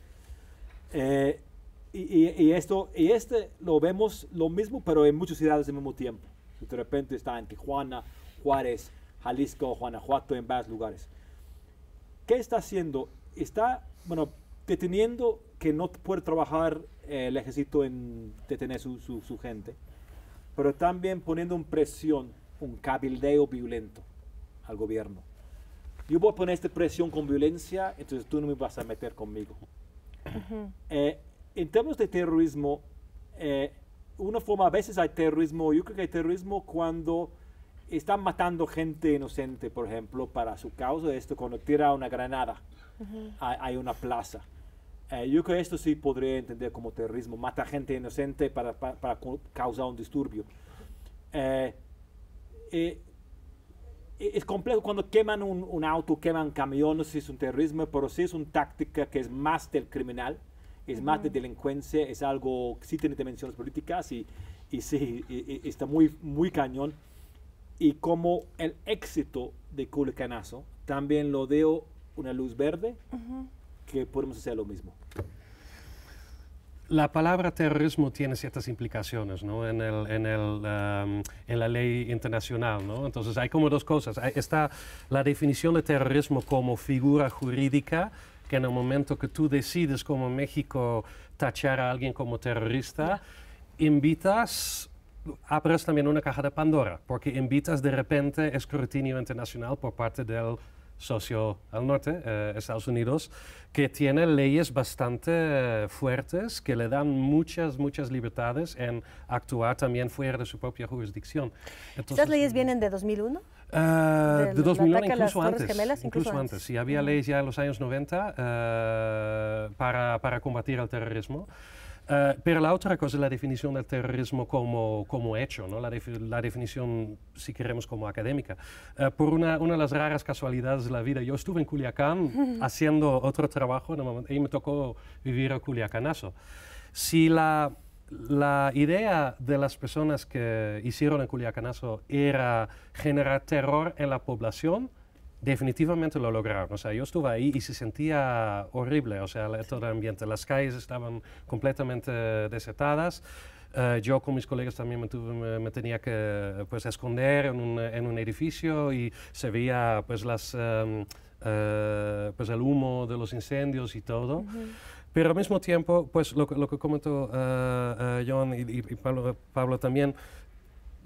Y este lo vemos lo mismo, pero en muchas ciudades al mismo tiempo. De repente está en Tijuana, Juárez, Jalisco, Guanajuato, en varios lugares. ¿Qué está haciendo? Está, bueno, deteniendo que no puede trabajar el ejército en detener su gente, pero también poniendo una presión, un cabildeo violento al gobierno. Yo voy a poner esta presión con violencia, entonces tú no me vas a meter conmigo. En términos de terrorismo, una forma, a veces hay terrorismo, yo creo que hay terrorismo cuando están matando gente inocente, por ejemplo, para su causa, cuando tira una granada, hay una plaza. Yo creo que esto sí podría entender como terrorismo, mata gente inocente para causar un disturbio. Es complejo cuando queman un auto, queman un camión, no sé si es un terrorismo, pero sí es una táctica que es más del criminal, es más de delincuencia, es algo que sí tiene dimensiones políticas y sí, está muy cañón. Y como el éxito de Culicanazo, también lo dio una luz verde, que podemos hacer lo mismo. La palabra terrorismo tiene ciertas implicaciones, ¿no? en la ley internacional, ¿no? Entonces hay como dos cosas. Está la definición de terrorismo como figura jurídica, que en el momento que tú decides como México tachar a alguien como terrorista, abres también una caja de Pandora, porque invitas de repente escrutinio internacional por parte del socio al norte, Estados Unidos, que tiene leyes bastante fuertes que le dan muchas libertades en actuar también fuera de su propia jurisdicción. Entonces, ¿estas leyes vienen de 2001? De 2001 incluso antes. Gemelas, incluso antes. Sí, había leyes ya en los años 90 para combatir el terrorismo. Pero la otra cosa es la definición del terrorismo como hecho, ¿no? La definición, si queremos, como académica. Por una de las raras casualidades de la vida, yo estuve en Culiacán haciendo otro trabajo y me tocó vivir el Culiacanazo. Si la idea de las personas que hicieron el Culiacanazo era generar terror en la población, definitivamente lo lograron. O sea, yo estuve ahí y se sentía horrible, o sea, todo el ambiente. Las calles estaban completamente desertadas. Yo con mis colegas también me tenía que pues, esconder en un edificio y se veía pues, pues el humo de los incendios y todo. Pero al mismo tiempo, pues lo que comentó John y Pablo también,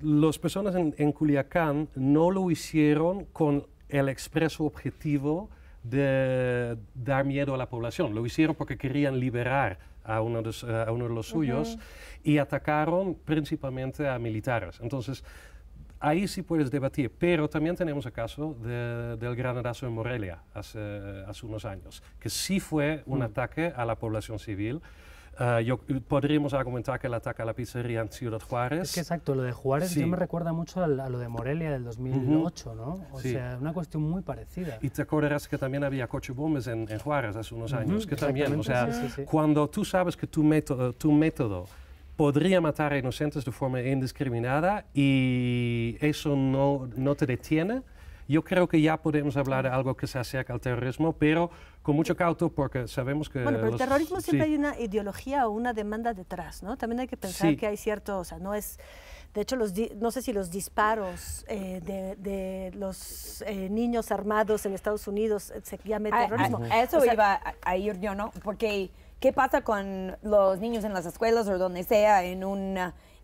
las personas en Culiacán no lo hicieron con el expreso objetivo de dar miedo a la población. Lo hicieron porque querían liberar a uno de los suyos y atacaron principalmente a militares. Entonces, ahí sí puedes debatir, pero también tenemos el caso del granadazo en Morelia hace unos años, que sí fue un ataque a la población civil. Podríamos argumentar que el ataque a la pizzería en Ciudad Juárez... Es que exacto, lo de Juárez yo me recuerda mucho a lo de Morelia del 2008, ¿no? O sea, una cuestión muy parecida. Y te acordarás que también había cochebombes en Juárez hace unos años, que también, o sea, cuando tú sabes que tu método podría matar a inocentes de forma indiscriminada y eso no te detiene, yo creo que ya podemos hablar de algo que se acerca al terrorismo, pero con mucho cauto porque sabemos que... Bueno, pero el terrorismo siempre hay una ideología o una demanda detrás, ¿no? También hay que pensar que hay cierto, o sea, no es... De hecho, no sé si los disparos de los niños armados en Estados Unidos se llame terrorismo. A eso iba a ir yo, ¿no? Porque... ¿Qué pasa con los niños en las escuelas o donde sea, en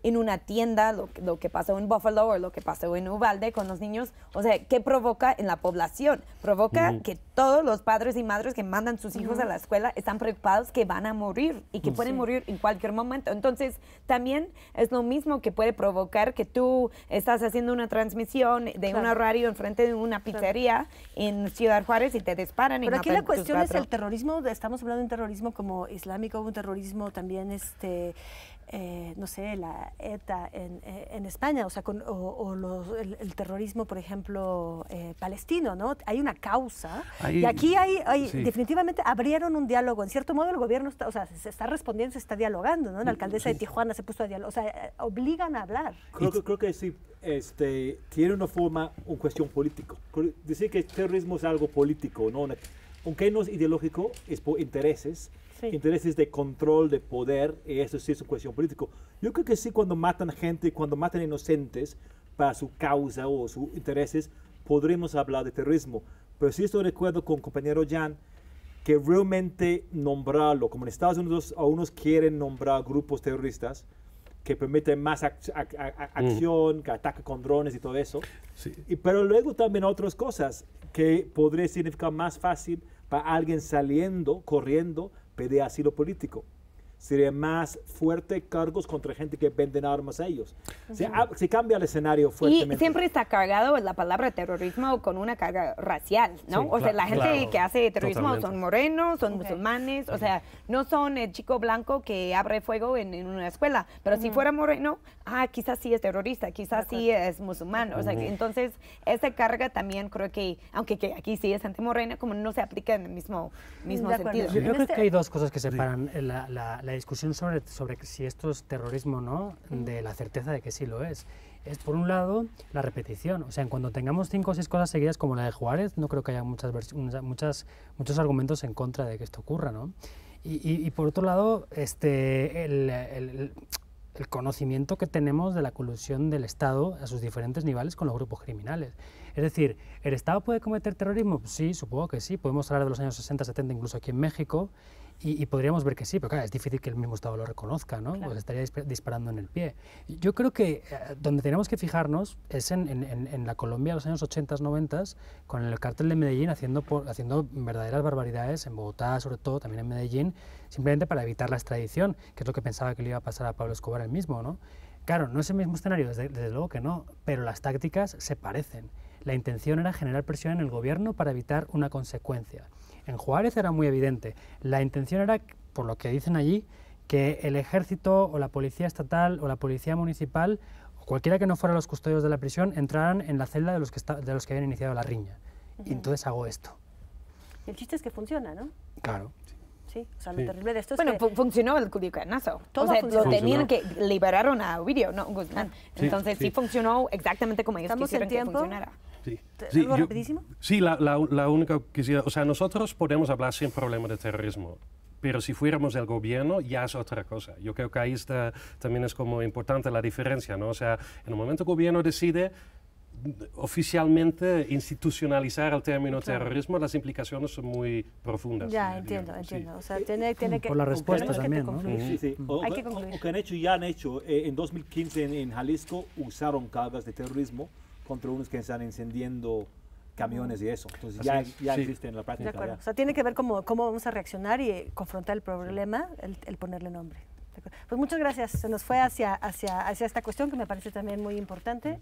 en una tienda, lo que pasó en Buffalo o lo que pasó en Uvalde con los niños, o sea, ¿qué provoca en la población? Provoca que todos los padres y madres que mandan sus hijos a la escuela están preocupados que van a morir y que pueden morir en cualquier momento. Entonces, también es lo mismo que puede provocar que tú estás haciendo una transmisión de una radio enfrente de una pizzería en Ciudad Juárez y te disparan. Pero y aquí matan la cuestión tus es el terrorismo, estamos hablando de un terrorismo como islámico, un terrorismo también, no sé, la ETA en España, o sea, el terrorismo, por ejemplo, palestino, ¿no? Hay una causa, y aquí definitivamente abrieron un diálogo. En cierto modo el gobierno se está respondiendo, se está dialogando, ¿no? La alcaldesa de Tijuana se puso a dialogar, o sea, obligan a hablar. Creo que sí, tiene una forma, una cuestión política. Decir que el terrorismo es algo político, ¿no? Aunque no es ideológico, es por intereses. Intereses de control, de poder, y eso sí es una cuestión política. Yo creo que sí, cuando matan gente, cuando matan inocentes para su causa o sus intereses, podremos hablar de terrorismo. Pero sí estoy de acuerdo con el compañero Jan, que realmente nombrarlo, como en Estados Unidos, algunos quieren nombrar grupos terroristas que permiten más acción, que ataque con drones y todo eso. Pero luego también otras cosas que podría significar más fácil para alguien saliendo, corriendo, pedir asilo político. Sería más fuerte cargos contra gente que venden armas a ellos. Se cambia el escenario fuertemente. Y siempre está cargado la palabra terrorismo con una carga racial, ¿no? O sea, la gente que hace terrorismo son morenos, son musulmanes, o sea, no son el chico blanco que abre fuego en una escuela, pero si fuera moreno, quizás sí es terrorista, quizás sí es musulmán, o sea, entonces esa carga también creo que, aunque que aquí sí es antimorena, como no se aplica en el mismo sentido. Yo creo que hay dos cosas que separan la discusión sobre si esto es terrorismo o no, de la certeza de que sí lo es. Es, por un lado, la repetición. O sea, cuando tengamos 5 o 6 cosas seguidas como la de Juárez, no creo que haya muchos argumentos en contra de que esto ocurra, ¿no? Y por otro lado, el conocimiento que tenemos de la colusión del Estado a sus diferentes niveles con los grupos criminales. Es decir, ¿el Estado puede cometer terrorismo? Pues sí, supongo que sí. Podemos hablar de los años 60, 70, incluso aquí en México, y podríamos ver que sí, pero claro, es difícil que el mismo Estado lo reconozca, ¿no? Pues estaría disparando en el pie. Yo creo que donde tenemos que fijarnos es en la Colombia de los años 80, 90, con el cártel de Medellín haciendo verdaderas barbaridades, en Bogotá sobre todo, también en Medellín, simplemente para evitar la extradición, que es lo que pensaba que le iba a pasar a Pablo Escobar el mismo, ¿no? Claro, no es el mismo escenario, desde luego que no, pero las tácticas se parecen. La intención era generar presión en el gobierno para evitar una consecuencia. En Juárez era muy evidente. La intención era, por lo que dicen allí, que el ejército o la policía estatal o la policía municipal, o cualquiera que no fuera los custodios de la prisión, entraran en la celda de los que habían iniciado la riña. Y entonces hago esto. El chiste es que funciona, ¿no? Claro. Sí, o sea, lo terrible de esto es que... funcionó el Culiacanazo. Todo o sea, funcionó. Tenían que liberaron a Ovidio, ¿no? Guzmán. Entonces sí funcionó exactamente como ellos quisieron que funcionara. ¿Algo rapidísimo? Sí, la única quisiera... O sea, nosotros podemos hablar sin problema de terrorismo, pero si fuéramos el gobierno ya es otra cosa. Yo creo que ahí también es como importante la diferencia, ¿no? O sea, en el momento que el gobierno decide oficialmente institucionalizar el término terrorismo, las implicaciones son muy profundas. Ya, entiendo. O sea, tiene que... Por la respuesta también, ¿no? Sí. Hay que concluir. O que han hecho, en 2015 en Jalisco usaron cargas de terrorismo contra unos que están encendiendo camiones y eso. Entonces ya existe en la práctica. De acuerdo. O sea, tiene que ver cómo vamos a reaccionar y confrontar el problema, el ponerle nombre. Pues muchas gracias. Se nos fue hacia esta cuestión que me parece también muy importante.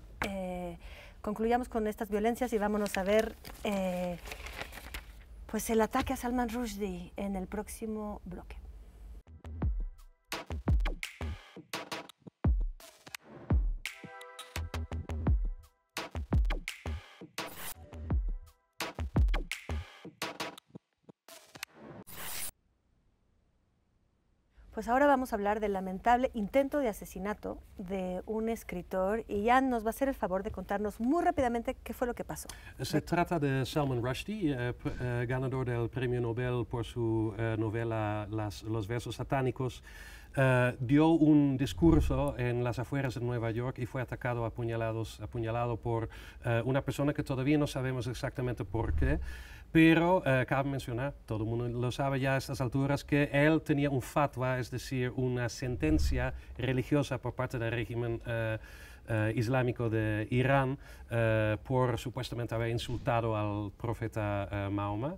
Concluyamos con estas violencias y vámonos a ver pues el ataque a Salman Rushdie en el próximo bloque. Pues ahora vamos a hablar del lamentable intento de asesinato de un escritor y Jan nos va a hacer el favor de contarnos muy rápidamente qué fue lo que pasó. Se trata de Salman Rushdie, ganador del Premio Nobel por su novela Los versos satánicos. Dio un discurso en las afueras de Nueva York y fue apuñalado por una persona que todavía no sabemos exactamente por qué, Pero cabe mencionar, todo el mundo lo sabe ya a estas alturas, que él tenía un fatwa, es decir, una sentencia religiosa por parte del régimen islámico de Irán por supuestamente haber insultado al profeta Mahoma.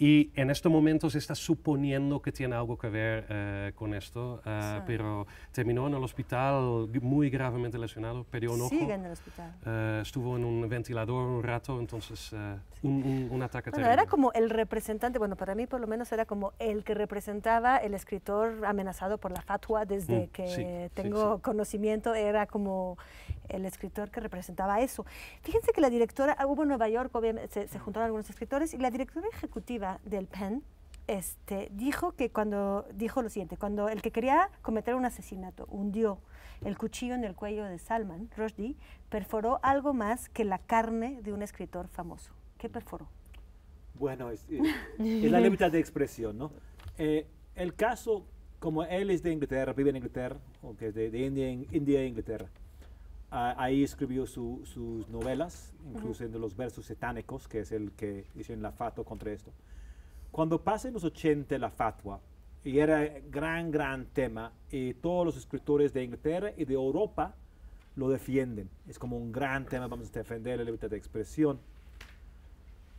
Y en este momento se está suponiendo que tiene algo que ver con esto, pero terminó en el hospital muy gravemente lesionado, perdió un ojo. Sigue en el hospital. Estuvo en un ventilador un rato, entonces un ataque Bueno, terrible. era como el representante, bueno, para mí por lo menos era como el que representaba el escritor amenazado por la fatwa desde que tengo conocimiento, era como el escritor que representaba eso. Fíjense que la directora, hubo en Nueva York, obviamente, se juntaron algunos escritores, y la directora ejecutiva del PEN dijo lo siguiente: cuando el que quería cometer un asesinato hundió el cuchillo en el cuello de Salman Rushdie, perforó algo más que la carne de un escritor famoso. ¿Qué perforó? Bueno, es la libertad de expresión, ¿no? El caso, como él es de Inglaterra, vive en Inglaterra, que es de India e Inglaterra, ahí escribió sus novelas, incluyendo los versos satánicos, que es el que hizo en la fatwa contra esto. Cuando pasa en los 80 la fatwa, y era gran tema, y todos los escritores de Inglaterra y de Europa lo defienden. Es como un gran tema, vamos a defender la libertad de expresión.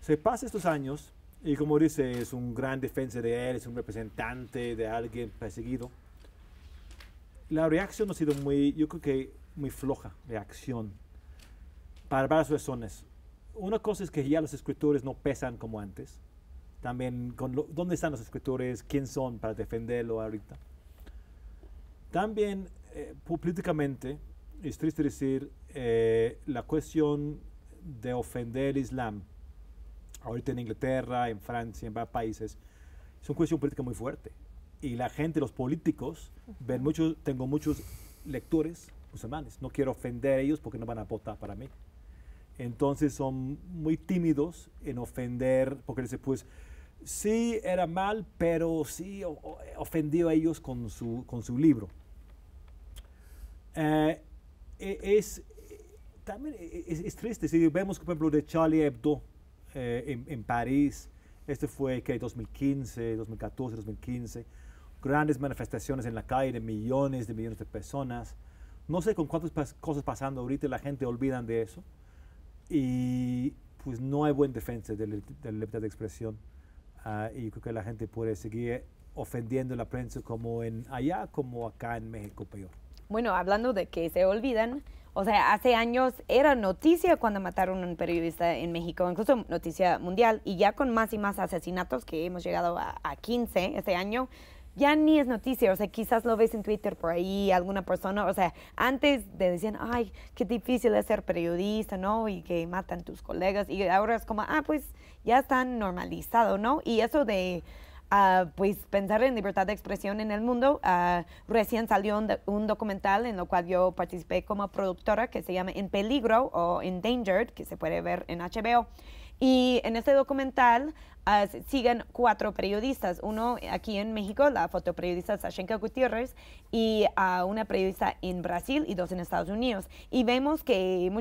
Se pasa estos años, y como dice, es un gran defensa de él, es un representante de alguien perseguido. La reacción ha sido yo creo que muy floja, reacción, para varias razones. Una cosa es que ya los escritores no pesan como antes. También, ¿dónde están los escritores? ¿Quién son para defenderlo ahorita? También, políticamente, es triste decir, la cuestión de ofender el Islam, ahorita en Inglaterra, en Francia, en varios países, es una cuestión política muy fuerte. Y la gente, los políticos, tengo muchos lectores musulmanes, no quiero ofender a ellos porque no van a votar para mí. Entonces son muy tímidos en ofender, porque dicen, pues, sí era mal, pero sí ofendió a ellos con su libro. También es triste, si vemos, por ejemplo, de Charlie Hebdo en París, fue que 2015, 2014, 2015, grandes manifestaciones en la calle de millones de personas. No sé con cuántas cosas pasando ahorita, la gente olvidan de eso. Y pues no hay buen defensa de la libertad de expresión. Y creo que la gente puede seguir ofendiendo la prensa como allá como acá en México, peor. Bueno, hablando de que se olvidan, o sea, hace años era noticia cuando mataron a un periodista en México, incluso noticia mundial, y ya con más y más asesinatos, que hemos llegado a 15 este año, ya ni es noticia. O sea, quizás lo ves en Twitter por ahí, alguna persona, o sea, antes decían, ay, qué difícil es ser periodista, ¿no? Y que matan tus colegas, y ahora es como, pues ya está normalizado, ¿no? Y eso de pues pensar en libertad de expresión en el mundo, recién salió un documental en lo cual yo participé como productora, que se llama En Peligro o Endangered, que se puede ver en HBO. Y en este documental siguen 4 periodistas, uno aquí en México, la fotoperiodista Sashenka Gutiérrez, y una periodista en Brasil y 2 en Estados Unidos. Y vemos que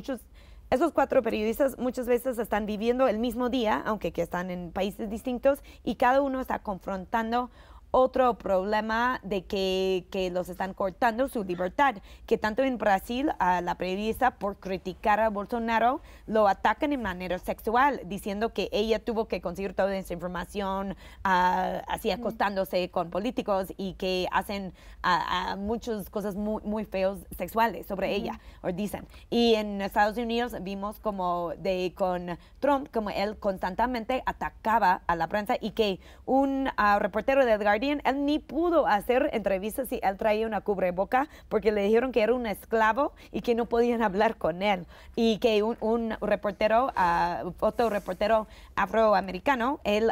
esos 4 periodistas muchas veces están viviendo el mismo día, aunque que están en países distintos, y cada uno está confrontando otro problema de que los están cortando su libertad, que tanto en Brasil a la periodista por criticar a Bolsonaro lo atacan de manera sexual, diciendo que ella tuvo que conseguir toda esa información así acostándose con políticos y que hacen muchas cosas muy feos sexuales sobre ella, o dicen. Y en Estados Unidos vimos como con Trump, como él constantemente atacaba a la prensa, y que un reportero del Guardian, él ni pudo hacer entrevistas si él traía una cubreboca, porque le dijeron que era un esclavo y que no podían hablar con él. Y que un reportero, fotoreportero afroamericano, él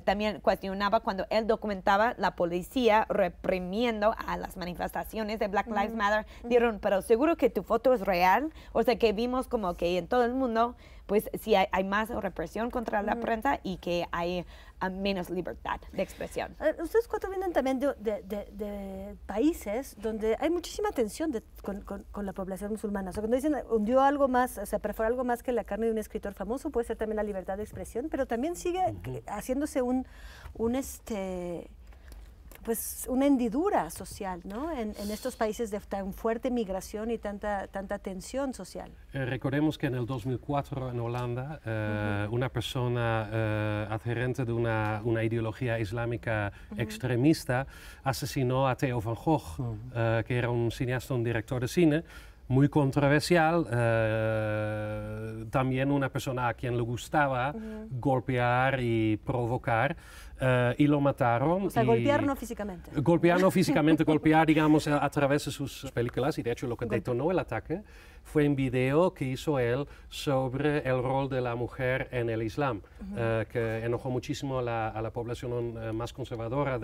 también cuestionaba cuando él documentaba la policía reprimiendo a las manifestaciones de Black Lives Matter. Dijeron, pero seguro que tu foto es real. O sea, que vimos como que en todo el mundo pues sí hay más represión contra la prensa y que hay menos libertad de expresión. Ustedes cuatro vienen también de países donde hay muchísima tensión con la población musulmana. O sea, cuando dicen hundió algo más, o sea, perforó algo más que la carne de un escritor famoso, puede ser también la libertad de expresión, pero también sigue haciéndose pues una hendidura social, ¿no? En estos países de tan fuerte migración y tanta tensión social. Recordemos que en el 2004 en Holanda una persona adherente de una ideología islámica extremista asesinó a Theo van Gogh, que era un cineasta, un director de cine, muy controversial, también una persona a quien le gustaba golpear y provocar, y lo mataron. O sea, golpear no físicamente. Golpear no físicamente, golpear, digamos, a través de sus películas, y de hecho lo que detonó el ataque fue un video que hizo él sobre el rol de la mujer en el Islam, que enojó muchísimo a la población más conservadora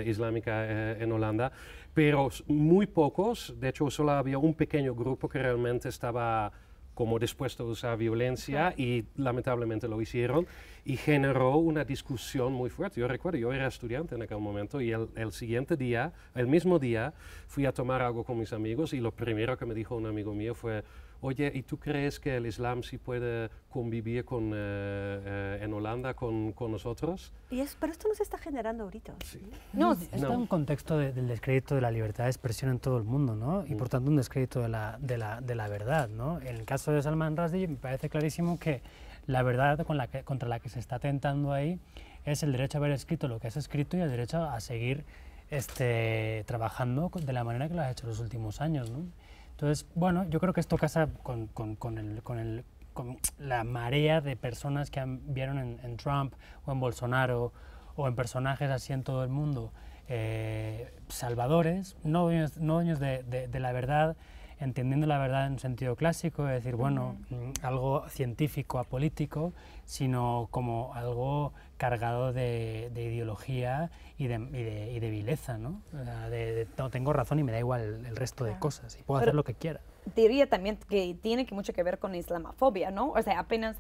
islámica en Holanda, pero muy pocos, de hecho solo había un pequeño grupo que realmente estaba como dispuesto a usar violencia y lamentablemente lo hicieron y generó una discusión muy fuerte. Yo recuerdo, yo era estudiante en aquel momento y el siguiente día, el mismo día, fui a tomar algo con mis amigos y lo primero que me dijo un amigo mío fue: oye, ¿y tú crees que el Islam sí puede convivir en Holanda con nosotros? Pero esto no se está generando ahorita. Sí. No, está en un contexto del descrédito de la libertad de expresión en todo el mundo, ¿no? Y por tanto un descrédito de la verdad, ¿no? En el caso de Salman Rushdie me parece clarísimo que la verdad contra la que se está atentando ahí es el derecho a haber escrito lo que has escrito y el derecho a seguir trabajando de la manera que lo has hecho los últimos años, ¿no? Entonces, bueno, yo creo que esto casa con la marea de personas que vieron en Trump o en Bolsonaro o en personajes así en todo el mundo, salvadores, no dueños de la verdad, entendiendo la verdad en un sentido clásico, es decir, bueno, algo científico, apolítico, sino como algo cargado de ideología y de vileza, ¿no? No tengo razón y me da igual el resto de cosas y puedo hacer lo que quiera. Diría también que tiene mucho que ver con islamofobia, ¿no? O sea, apenas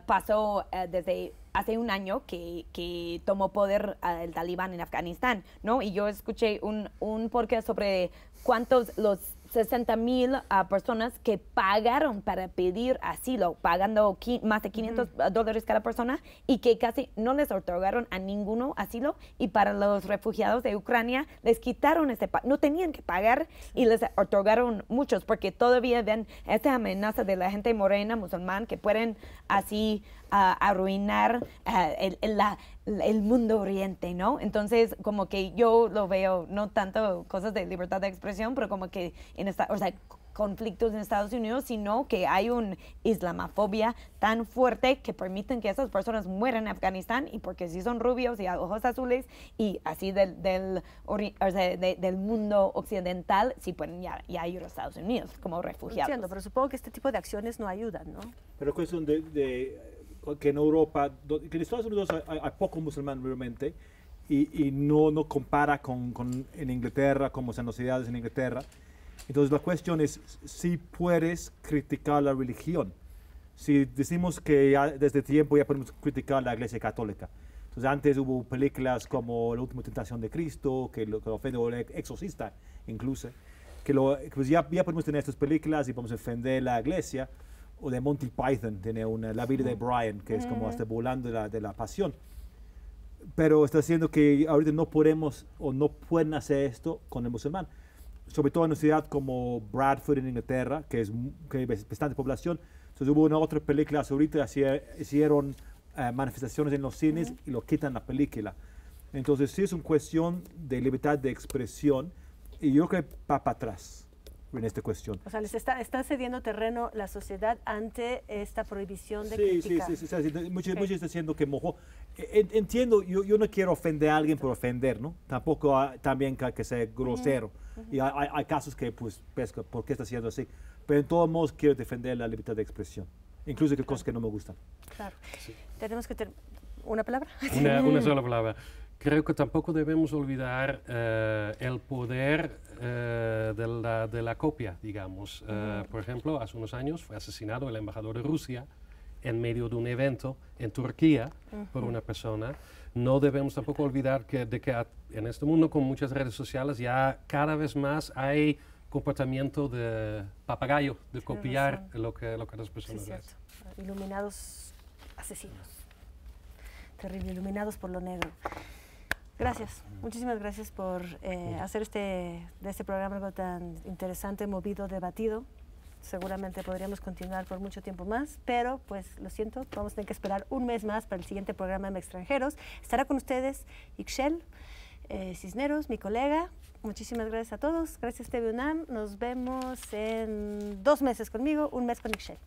pasó desde hace un año que tomó poder el talibán en Afganistán, ¿no? Y yo escuché un podcast sobre cuántos los 60,000 personas que pagaron para pedir asilo, pagando más de $500 cada persona, y que casi no les otorgaron a ninguno asilo, y para los refugiados de Ucrania les quitaron no tenían que pagar y les otorgaron muchos, porque todavía ven esta amenaza de la gente morena, musulmán, que pueden así arruinar el mundo oriente, ¿no? Entonces, como que yo lo veo, no tanto cosas de libertad de expresión, pero como que conflictos en Estados Unidos, sino que hay una islamofobia tan fuerte que permiten que esas personas mueran en Afganistán, y porque sí son rubios y ojos azules y así del mundo occidental, sí pueden ya ir a Estados Unidos como refugiados. Entiendo, pero supongo que este tipo de acciones no ayudan, ¿no? Pero es cuestión que en Europa, que en Estados Unidos hay poco musulmán realmente, y no compara en Inglaterra, como son las ciudades en Inglaterra. Entonces la cuestión es si puedes criticar la religión. Si decimos que ya desde tiempo ya podemos criticar la Iglesia Católica. Entonces antes hubo películas como La Última Tentación de Cristo, que lo ofende, o El Exorcista incluso, pues ya podemos tener estas películas y podemos ofender la Iglesia. O de Monty Python, tiene La vida de Brian, que es como hasta volando de la pasión. Pero está diciendo que ahorita no podemos o no pueden hacer esto con el musulmán. Sobre todo en una ciudad como Bradford en Inglaterra, que hay bastante población. Entonces hubo una otra película ahorita, hicieron manifestaciones en los cines y lo quitan la película. Entonces sí es una cuestión de libertad de expresión, y yo creo que va para atrás en esta cuestión. O sea, les está cediendo terreno la sociedad ante esta prohibición de criticar. Sí. Muchos están diciendo que mojó. Entiendo, yo no quiero ofender a alguien por ofender, ¿no? Tampoco también que sea grosero. Y hay casos que, pues, pesca, ¿por qué está haciendo así? Pero en todos modos quiero defender la libertad de expresión, incluso que cosas que no me gustan. Claro. Sí. Tenemos que ¿una palabra? Una sola palabra. Creo que tampoco debemos olvidar el poder de la copia, digamos. Por ejemplo, hace unos años fue asesinado el embajador de Rusia en medio de un evento en Turquía por una persona. No debemos tampoco olvidar que en este mundo con muchas redes sociales ya cada vez más hay comportamiento de papagayo, de copiar lo que las personas Sí, hacen. cierto. Iluminados asesinos. Terrible, iluminados por lo negro. Gracias, muchísimas gracias por hacer de este programa algo tan interesante, movido, debatido. Seguramente podríamos continuar por mucho tiempo más, pero pues lo siento, vamos a tener que esperar un mes más para el siguiente programa de Extranjeros. Estará con ustedes Ixchel Cisneros, mi colega. Muchísimas gracias a todos. Gracias TV UNAM. Nos vemos en 2 meses conmigo, un mes con Ixchel.